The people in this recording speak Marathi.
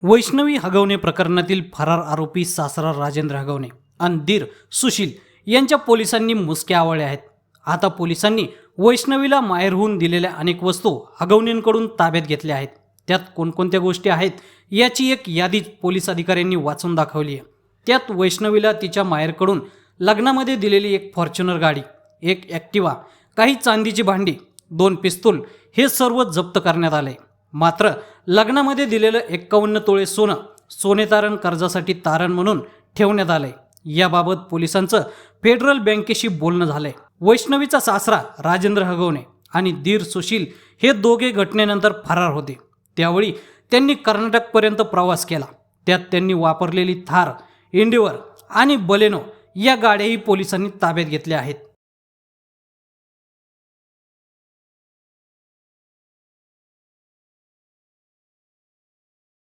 वैष्णवी हगवणे प्रकरणातील फरार आरोपी सासरा राजेंद्र हगवणे आणि दीर सुशील यांच्या पोलिसांनी मुसक्या आवळल्या आहेत. आता पोलिसांनी वैष्णवीला माहेरहून दिलेल्या अनेक वस्तू हगवणेंकडून ताब्यात घेतल्या आहेत. त्यात कोणकोणत्या गोष्टी आहेत याची एक यादी पोलीस अधिकाऱ्यांनी वाचून दाखवली आहे. त्यात वैष्णवीला तिच्या माहेरकडून लग्नामध्ये दिलेली एक फॉर्च्युनर गाडी, एक ॲक्टिवा, काही चांदीची भांडी, 2 पिस्तूल हे सर्व जप्त करण्यात आले. मात्र लग्नामध्ये दिलेलं 51 तोळे सोने तारण कर्जासाठी तारण म्हणून ठेवण्यात आलंय. याबाबत पोलिसांचं फेडरल बँकेशी बोलणं झालंय. वैष्णवीचा सासरा राजेंद्र हगवणे आणि दीर सुशील हे दोघे घटनेनंतर फरार होते. त्यावेळी त्यांनी कर्नाटकपर्यंत प्रवास केला. त्यात त्यांनी वापरलेली थार, इंडिवर आणि बलेनो या गाड्याही पोलिसांनी ताब्यात घेतल्या आहेत.